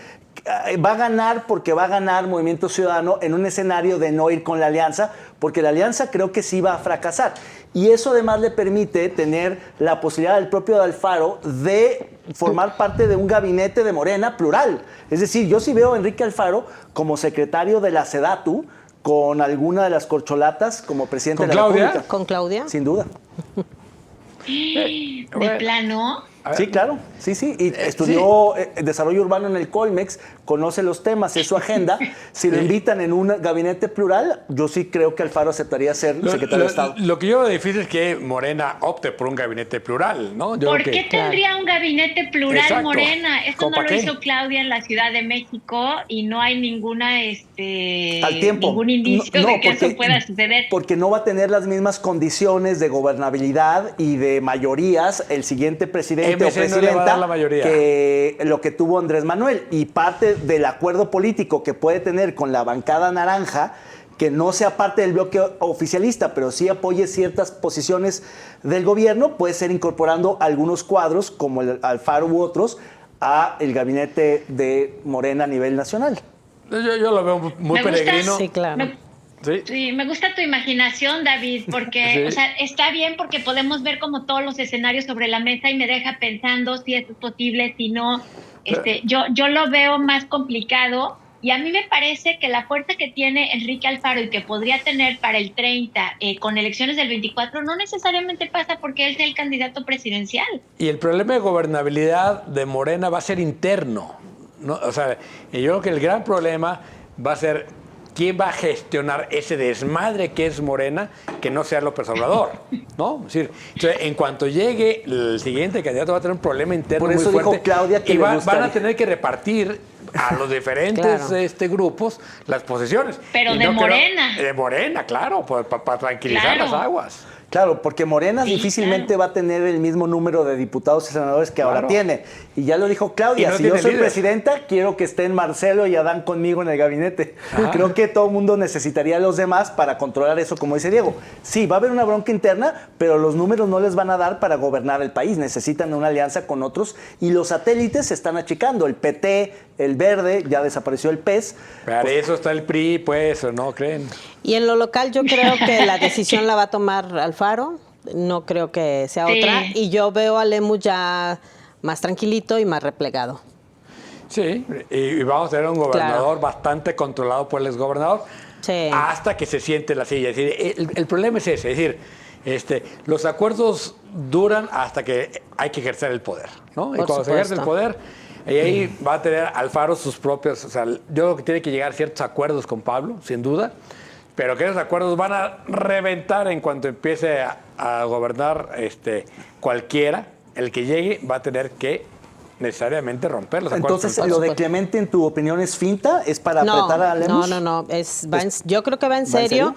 va a ganar porque va a ganar Movimiento Ciudadano en un escenario de no ir con la alianza, porque la alianza creo que sí va a fracasar. Y eso además le permite tener la posibilidad del propio Alfaro de formar parte de un gabinete de Morena plural. Es decir, yo sí veo a Enrique Alfaro como secretario de la SEDATU, con alguna de las corcholatas como presidente de la República. ¿Con Claudia? Sin duda. ¿De plano? Sí, claro. Sí. Y estudió desarrollo urbano en el Colmex, conoce los temas, es su agenda. Si lo invitan en un gabinete plural, yo sí creo que Alfaro aceptaría ser secretario de Estado. Lo que yo veo difícil es que Morena opte por un gabinete plural, ¿no? ¿Por qué tendría un gabinete plural Exacto. Morena? Eso no lo ¿Qué? hizo Claudia en la Ciudad de México y no hay ninguna Al tiempo. ningún indicio de que eso pueda suceder. Porque no va a tener las mismas condiciones de gobernabilidad y de mayorías el siguiente presidente presidente o MC no le va a presidenta dar la mayoría. que lo que tuvo Andrés Manuel. Y parte del acuerdo político que puede tener con la bancada naranja, que no sea parte del bloque oficialista, pero sí apoye ciertas posiciones del gobierno, puede ser incorporando algunos cuadros, como el Alfaro u otros, a el gabinete de Morena a nivel nacional. Yo lo veo muy peregrino. Sí, claro. Sí, me gusta tu imaginación, David, porque Sí. o sea, está bien porque podemos ver como todos los escenarios sobre la mesa y me deja pensando si esto es posible, si no. Yo lo veo más complicado y a mí me parece que la fuerza que tiene Enrique Alfaro y que podría tener para el 30 con elecciones del 24 no necesariamente pasa porque él sea el candidato presidencial. Y el problema de gobernabilidad de Morena va a ser interno, ¿no? O sea, yo creo que el gran problema va a ser quién va a gestionar ese desmadre que es Morena, que no sea López Obrador, ¿no? Es decir, entonces, en cuanto llegue el siguiente candidato va a tener un problema interno Por eso muy fuerte. dijo Claudia que y le van gustaría. a tener que repartir a los diferentes Claro. grupos las posiciones. Pero Y de no Morena. De Morena, claro, para tranquilizar Claro. las aguas. Claro, porque Morena Sí, difícilmente claro. va a tener el mismo número de diputados y senadores que ahora Claro. tiene. Y ya lo dijo Claudia, Y no si yo tiene soy líder. presidenta, quiero que estén Marcelo y Adán conmigo en el gabinete. Creo que todo el mundo necesitaría a los demás para controlar eso, como dice Diego. Sí, va a haber una bronca interna, pero los números no les van a dar para gobernar el país. Necesitan una alianza con otros y los satélites se están achicando. El PT, el Verde, ya desapareció el PES. Para eso está el PRI, pues, ¿no creen? Y en lo local yo creo que la decisión la va a tomar Alfaro, no creo que sea Sí. otra, y yo veo a Lemus ya más tranquilito y más replegado. Sí, y vamos a tener un gobernador Claro. bastante controlado por el exgobernador Sí. hasta que se siente en la silla. Es decir, el problema es ese, es decir, los acuerdos duran hasta que hay que ejercer el poder, ¿no? Y Por cuando se ejerce el supuesto. poder, y ahí va a tener Alfaro sus propios, o sea, yo creo que tiene que llegar a ciertos acuerdos con Pablo, sin duda, pero que esos acuerdos van a reventar en cuanto empiece a gobernar cualquiera. El que llegue va a tener que necesariamente romper los acuerdos. Entonces, con lo Pablo. de Clemente, en tu opinión, ¿es finta? ¿Es para apretar a Lemus? No, yo creo que va en ¿Va en serio, serio?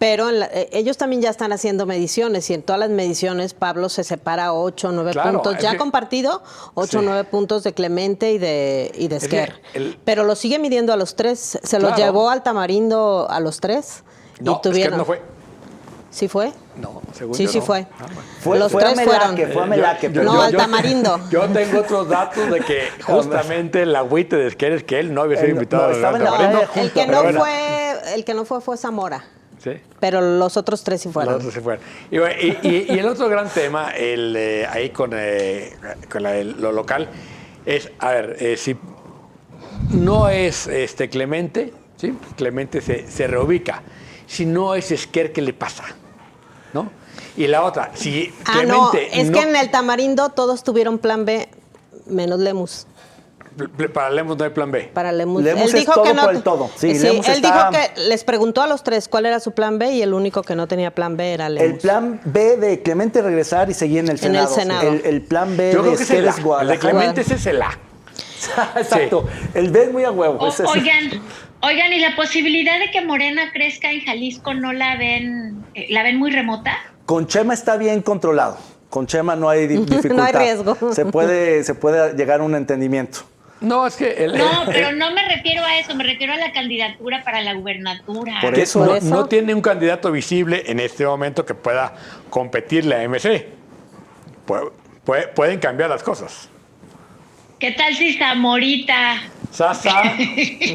pero ellos también ya están haciendo mediciones y en todas las mediciones Pablo se separa 8 o 9 Claro, puntos. es Ya que- ha compartido 8 o Sí. 9 puntos de Clemente y de que Esquer. el- Pero lo sigue midiendo a los 3. Se los Claro. llevó al Tamarindo a los 3 No, y tuvieron. es que no fue. ¿Sí fue? No, según Sí, yo sí no. fue. Ah, bueno. Los fue a 3 Melaque, fueron. fue a Melaque. pero No, al Tamarindo. Yo tengo otros datos de que justamente el agüite de Esquer es que él no había sido No, invitado. estaba en al la Tamarindo. playa El que Pero no bueno, fue Zamora. Sí. Pero los otros 3 sí fueron. Los otros se fueron. Y el otro gran tema, ahí con lo local, es, a ver, si no es Clemente, ¿sí? Clemente se reubica. Si no es Esquer, ¿qué le pasa? ¿No? Y la otra, si No, Clemente es que en el Tamarindo todos tuvieron plan B, menos Lemus. Para Lemus no hay plan B. Para Lemus. Lemus es todo por el todo. Sí, Lemus él está- dijo que les preguntó a los 3 cuál era su plan B y el único que no tenía plan B era Lemus. El plan B de Clemente regresar y seguir en el En el Senado. Senado. El plan B Yo de creo que es Esquer el es A. El de Guadalajara. Clemente ese es el A. Exacto. El B es muy a huevo. ese es- Oigan, ¿y la posibilidad de que Morena crezca en Jalisco no la ven muy remota? Con Chema está bien controlado. Con Chema no hay dificultad. No hay riesgo. Se puede llegar a un entendimiento. No, es que No, pero no me refiero a eso, me refiero a la candidatura para la gubernatura. Por que eso- no tiene un candidato visible en este momento que pueda competirle a MC. Pueden cambiar las cosas. ¿Qué tal si Zamorita? Sasa,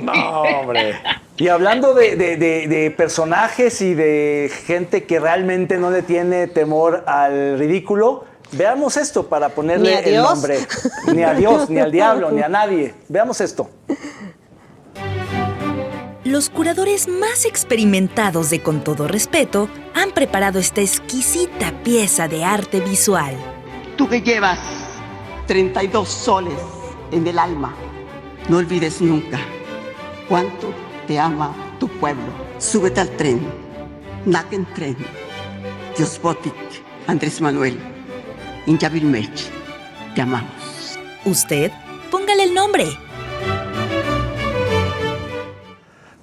no, hombre. Y hablando de personajes y de gente que realmente no le tiene temor al ridículo, veamos esto para ponerle Ni a el Dios. nombre. Ni a Dios, ni al diablo, ni a nadie. Veamos esto. Los curadores más experimentados de Con Todo Respeto han preparado esta exquisita pieza de arte visual. Tú que llevas 32 soles en el alma, no olvides nunca cuánto te ama tu pueblo. Súbete al tren, Naken Tren, Diosbotic, Andrés Manuel, Inyabilmech, te amamos. Usted, póngale el nombre.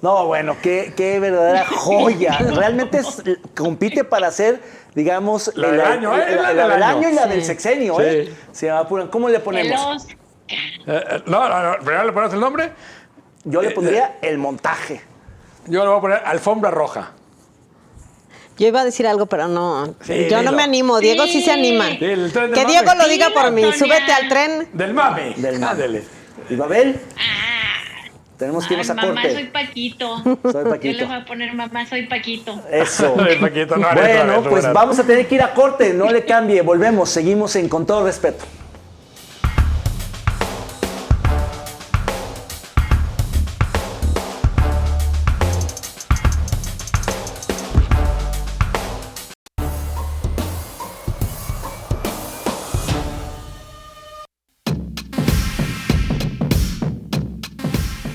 No, bueno, qué verdadera joya. Realmente compite para ser, digamos, la del año, la del año y la del sexenio, sí. ¿eh? Se me apuran. ¿Cómo le ponemos? No, ¿primero le pones el nombre? Yo le pondría el montaje. Yo le voy a poner alfombra roja. Yo iba a decir algo, pero no. Sí, yo dilo. no me animo. Diego sí se anima. Sí, el tren del Que mame. Diego lo diga Dilo, por mí. Sonia. Súbete al tren. Del mame. Del mame. Ándele. ¿Y Babel? Ah, Tenemos que irnos a mamá, corte. soy Paquito. Soy Paquito. Yo le voy a poner mamá, soy Paquito. Eso. Paquito, no haré otra Bueno, vez, pues no. vamos a tener que ir a corte. No le cambie. Volvemos. Seguimos en Con Todo Respeto.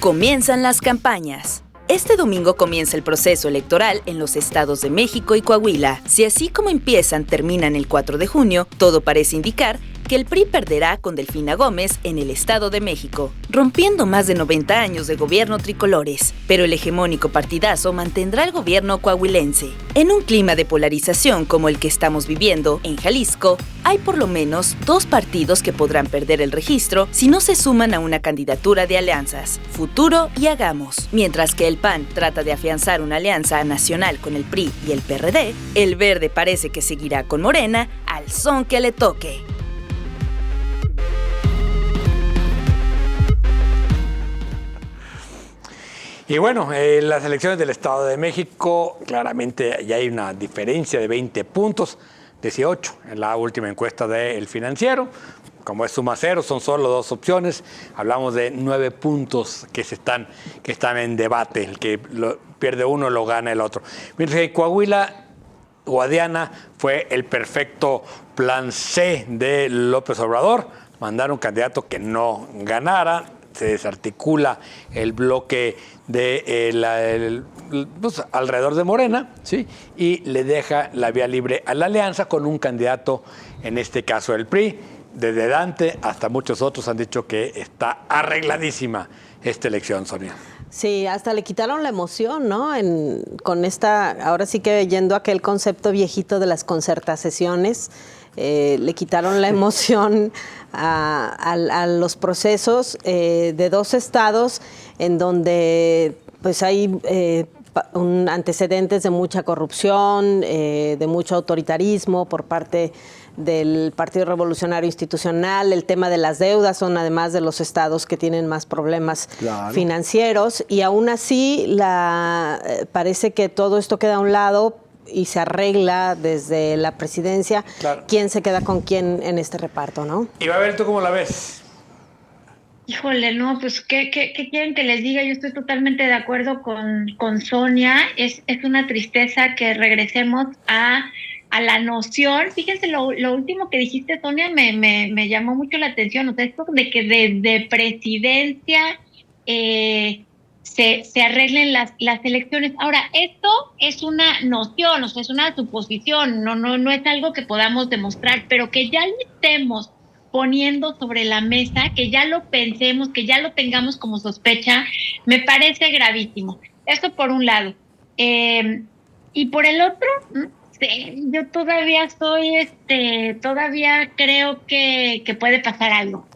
Comienzan las campañas. Este domingo comienza el proceso electoral en los estados de México y Coahuila. Si así como empiezan, terminan el 4 de junio, todo parece indicar que el PRI perderá con Delfina Gómez en el Estado de México, rompiendo más de 90 años de gobierno tricolores. Pero el hegemónico partidazo mantendrá el gobierno coahuilense. En un clima de polarización como el que estamos viviendo en Jalisco, hay por lo menos 2 partidos que podrán perder el registro si no se suman a una candidatura de alianzas, Futuro y Hagamos. Mientras que el PAN trata de afianzar una alianza nacional con el PRI y el PRD, el Verde parece que seguirá con Morena al son que le toque. Y bueno, en las elecciones del Estado de México, claramente ya hay una diferencia de 20 puntos, 18 en la última encuesta del Financiero. Como es suma cero, son solo 2 opciones. Hablamos de 9 puntos que están en debate. El que pierde uno lo gana el otro. Mientras que Coahuila, Guadiana, fue el perfecto plan C de López Obrador. Mandar un candidato que no ganara. Se desarticula el bloque pues, alrededor de Morena, ¿sí? Y le deja la vía libre a la alianza con un candidato, en este caso el PRI. Desde Dante hasta muchos otros han dicho que está arregladísima esta elección, Sonia. Sí, hasta le quitaron la emoción, ¿no? Con esta, ahora sí que yendo a aquel concepto viejito de las concertaciones, le quitaron la emoción a los procesos de 2 estados en donde pues hay antecedentes de mucha corrupción, de mucho autoritarismo por parte del Partido Revolucionario Institucional. El tema de las deudas son además de los estados que tienen más problemas financieros, y aún así parece que todo esto queda a un lado y se arregla desde la presidencia. Claro. ¿Quién se queda con quién en este reparto, no? Y Babel, ¿tú cómo la ves? Híjole, no, pues, ¿qué quieren que les diga? Yo estoy totalmente de acuerdo con Sonia. Es una tristeza que regresemos a la noción. Fíjense, lo último que dijiste, Sonia, me llamó mucho la atención. O sea, esto de que desde presidencia se arreglen las elecciones. Ahora, esto es una noción, o sea, es una suposición, no es algo que podamos demostrar, pero que ya lo estemos poniendo sobre la mesa, que ya lo pensemos, que ya lo tengamos como sospecha, me parece gravísimo. Esto por un lado. Y por el otro, sí, yo todavía todavía creo que puede pasar algo.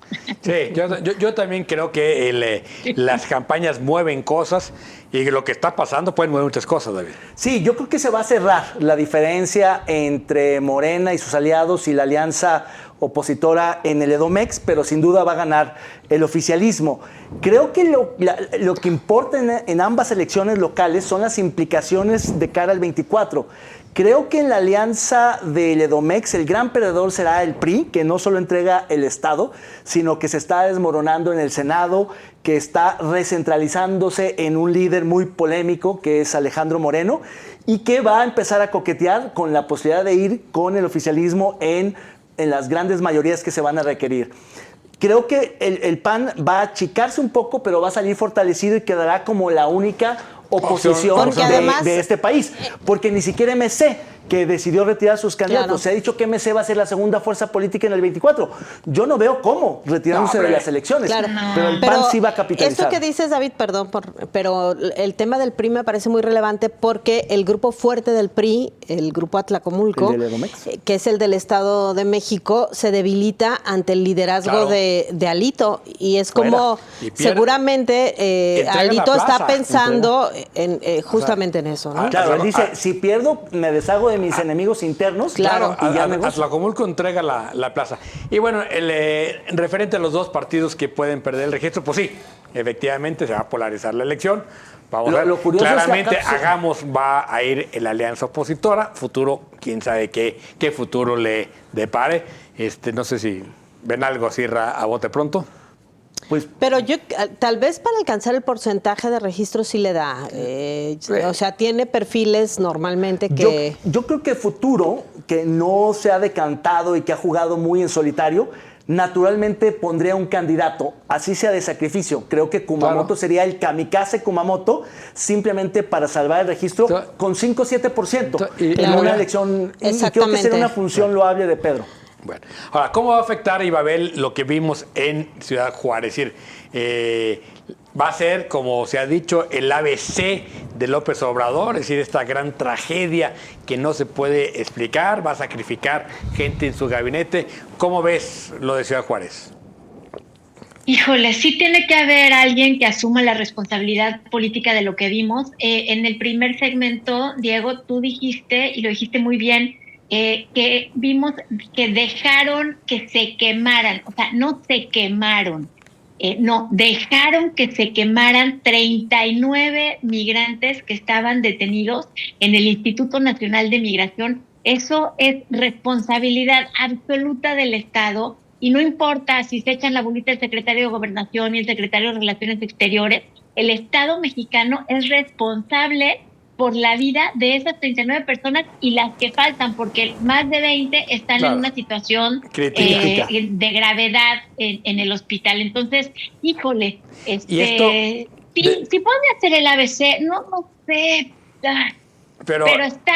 Sí, yo también creo que las campañas mueven cosas y lo que está pasando pueden mover muchas cosas, David. Sí, yo creo que se va a cerrar la diferencia entre Morena y sus aliados y la alianza opositora en el Edomex, pero sin duda va a ganar el oficialismo. Creo que lo que importa en ambas elecciones locales son las implicaciones de cara al 24. Creo que en la alianza del Edomex el gran perdedor será el PRI, que no solo entrega el Estado, sino que se está desmoronando en el Senado, que está recentralizándose en un líder muy polémico, que es Alejandro Moreno, y que va a empezar a coquetear con la posibilidad de ir con el oficialismo en las grandes mayorías que se van a requerir. Creo que el PAN va a achicarse un poco, pero va a salir fortalecido y quedará como la única oposición además, de este país, porque ni siquiera MC, que decidió retirar sus candidatos. Claro. Se ha dicho que MC va a ser la segunda fuerza política en el 24. Yo no veo cómo retirándose de las elecciones, Claro. pero el PAN sí va a capitalizar. Esto que dices, David, perdón, pero el tema del PRI me parece muy relevante porque el grupo fuerte del PRI, el grupo Atlacomulco, ¿El del Edomex? que es el del Estado de México, se debilita ante el liderazgo de Alito. Y es como, Y pierde. seguramente, Entrega Alito la está plaza. pensando justamente en eso, ¿no? Claro, él dice, si pierdo, me deshago de mis enemigos internos. Claro. Y ya negocio. Atlacomulco entrega la plaza. Y bueno, referente a los dos partidos que pueden perder el registro, pues sí, efectivamente se va a polarizar la elección. Vamos a ver. Lo curioso es que claramente acá- Hagamos va a ir en la alianza opositora. Futuro, quién sabe qué futuro le depare. No sé si ven algo así a bote pronto. Pues Pero yo, tal vez para alcanzar el porcentaje de registro sí le da. O sea, tiene perfiles normalmente que... Yo creo que Futuro, que no se ha decantado y que ha jugado muy en solitario, naturalmente pondría un candidato, así sea de sacrificio. Creo que Kumamoto Claro. sería el kamikaze Kumamoto, simplemente para salvar el registro con 5 o 7% Y- en Claro. una elección. Y creo que Exactamente. sería una función loable de Pedro. Bueno, ahora, ¿cómo va a afectar, Ibabel, lo que vimos en Ciudad Juárez? Es decir, va a ser, como se ha dicho, el ABC de López Obrador, es decir, esta gran tragedia que no se puede explicar, va a sacrificar gente en su gabinete. ¿Cómo ves lo de Ciudad Juárez? Híjole, sí tiene que haber alguien que asuma la responsabilidad política de lo que vimos. En el primer segmento, Diego, tú dijiste, y lo dijiste muy bien, que vimos que dejaron que se quemaran, o sea, no se quemaron, dejaron que se quemaran 39 migrantes que estaban detenidos en el Instituto Nacional de Migración. Eso es responsabilidad absoluta del Estado. Y no importa si se echan la bolita el secretario de Gobernación y el secretario de Relaciones Exteriores, el Estado mexicano es responsable por la vida de esas 39 personas y las que faltan, porque más de 20 están Claro. en una situación Crítica. de gravedad en el hospital. Entonces, híjole, Y esto si puede hacer el ABC, no sé, Pero está...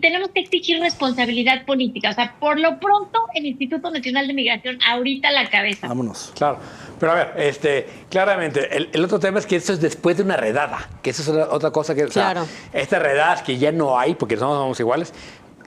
tenemos que exigir responsabilidad política. O sea, por lo pronto, el Instituto Nacional de Migración, ahorita a la cabeza. Vámonos. claro, pero a ver, claramente, el otro tema es que esto es después de una redada, que eso es otra cosa que... o sea, Claro. estas redadas que ya no hay, porque no somos iguales,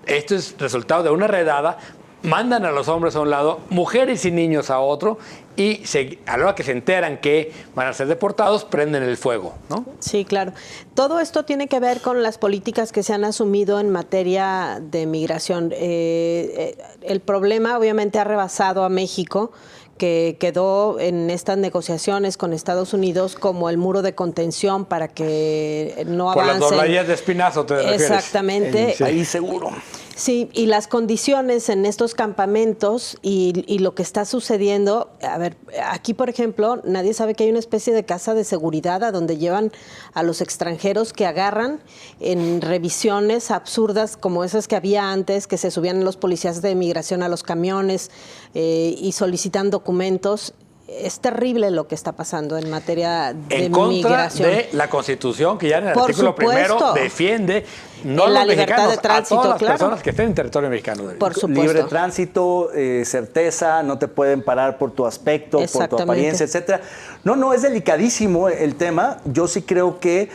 esto es resultado de una redada, mandan a los hombres a un lado, mujeres y niños a otro, y a la hora que se enteran que van a ser deportados, prenden el fuego, ¿no? Sí, claro. Todo esto tiene que ver con las políticas que se han asumido en materia de migración. El problema obviamente ha rebasado a México, que quedó en estas negociaciones con Estados Unidos como el muro de contención para que no Por las avancen. dobladillas de espinazo, ¿te refieres? Exactamente. Ahí seguro. Sí, y las condiciones en estos campamentos y lo que está sucediendo, a ver, aquí por ejemplo, nadie sabe que hay una especie de casa de seguridad a donde llevan a los extranjeros que agarran en revisiones absurdas como esas que había antes, que se subían los policías de migración a los camiones y solicitan documentos. Es terrible lo que está pasando en materia de En contra migración. de la Constitución, que ya en el Por artículo supuesto. primero defiende no En la los libertad mexicanos, de tránsito, a todas las claro. personas que estén en territorio mexicano. Por supuesto. Libre tránsito, certeza, no te pueden parar por tu aspecto, por tu Exactamente. apariencia, etcétera. No, es delicadísimo el tema. Yo sí creo que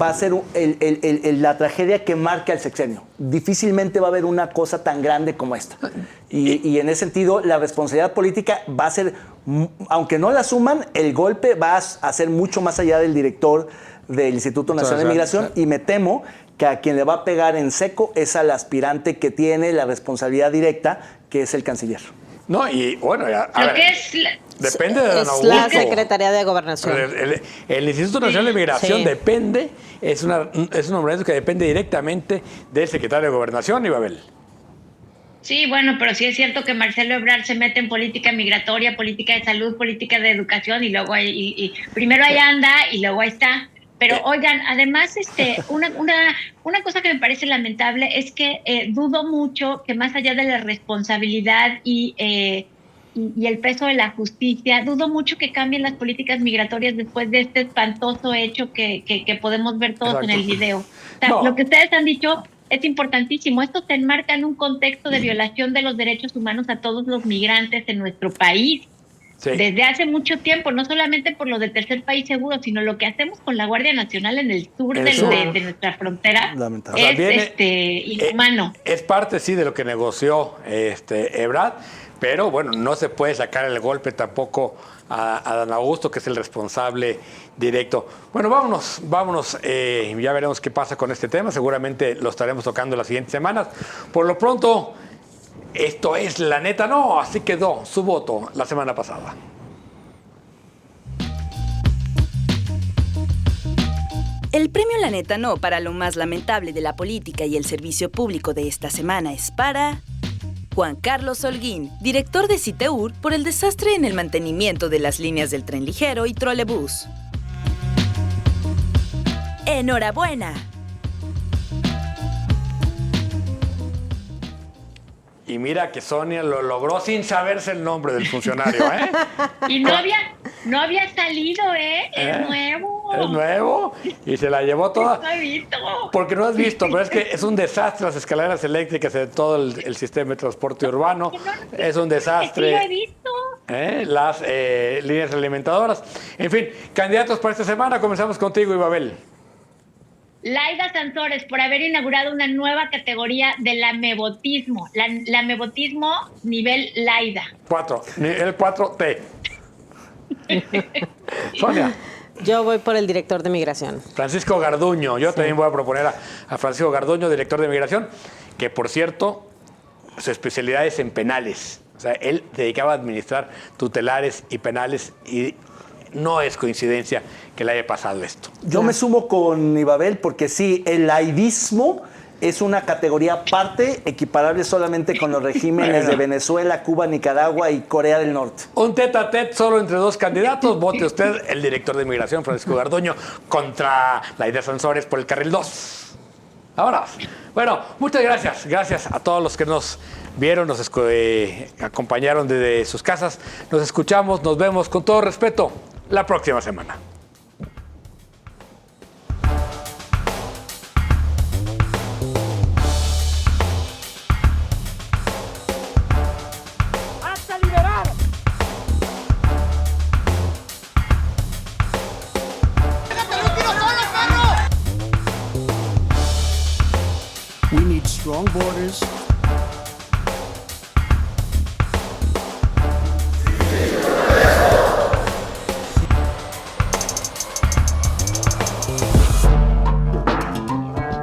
va a ser la tragedia que marca el sexenio. Difícilmente va a haber una cosa tan grande como esta. Y en ese sentido, la responsabilidad política va a ser, aunque no la asuman, el golpe va a ser mucho más allá del director del Instituto Nacional de Migración, y me temo que a quien le va a pegar en seco es al aspirante que tiene la responsabilidad directa, que es el canciller. No, y bueno, a Lo ver, que es depende de Don Es Augusto. la Secretaría de Gobernación. El Instituto Nacional de Migración Sí. depende, es un nombramiento que depende directamente del secretario de Gobernación, Ibabel. Sí, bueno, pero sí es cierto que Marcelo Ebrard se mete en política migratoria, política de salud, política de educación y luego primero ahí anda y luego ahí está. Pero oigan, además una cosa que me parece lamentable es que dudo mucho que más allá de la responsabilidad y el peso de la justicia, dudo mucho que cambien las políticas migratorias después de este espantoso hecho que podemos ver todos en el video. O sea, No. lo que ustedes han dicho es importantísimo. Esto se enmarca en un contexto de violación de los derechos humanos a todos los migrantes en nuestro país. Sí. Desde hace mucho tiempo, no solamente por lo de Tercer País Seguro, sino lo que hacemos con la Guardia Nacional en el sur, de nuestra frontera es inhumano. Es parte, sí, de lo que negoció Ebrard, pero bueno, no se puede sacar el golpe tampoco a Dan Augusto, que es el responsable directo. Bueno, vámonos, ya veremos qué pasa con este tema, seguramente lo estaremos tocando las siguientes semanas. Por lo pronto, esto es La Neta No, así quedó su voto la semana pasada. El premio La Neta No para lo más lamentable de la política y el servicio público de esta semana es para Juan Carlos Holguín, director de Citeur, por el desastre en el mantenimiento de las líneas del tren ligero y trolebús. ¡Enhorabuena! Y mira que Sonia lo logró sin saberse el nombre del funcionario, ¿eh? Y no había salido, ¿eh? Es nuevo. Es nuevo y se la llevó toda. No he visto. Porque no has visto, pero es que es un desastre las escaleras eléctricas de todo el sistema de transporte urbano. Es un desastre. Sí lo he visto. Las líneas alimentadoras. En fin, candidatos para esta semana. Comenzamos contigo, Ibabel. Laida Sansores, por haber inaugurado una nueva categoría del amebotismo. El amebotismo nivel Laida. 4, nivel 4T. Sonia. Yo voy por el director de Migración. Francisco Garduño. Yo también voy a proponer a Francisco Garduño, director de Migración, que por cierto, su especialidad es en penales. O sea, él dedicaba a administrar tutelares y penales y no es coincidencia que le haya pasado esto. Yo me sumo con Ibabel porque sí, el laidismo es una categoría aparte, equiparable solamente con los regímenes de Venezuela, Cuba, Nicaragua y Corea del Norte. Un tete a tete solo entre dos candidatos. Vote usted, el director de Migración, Francisco Garduño, contra Laida Sansores por el carril 2. Ahora, bueno, muchas gracias. Gracias a todos los que nos vieron, nos acompañaron desde sus casas. Nos escuchamos, nos vemos con todo respeto la próxima semana. ¡Hasta liberar! We need strong borders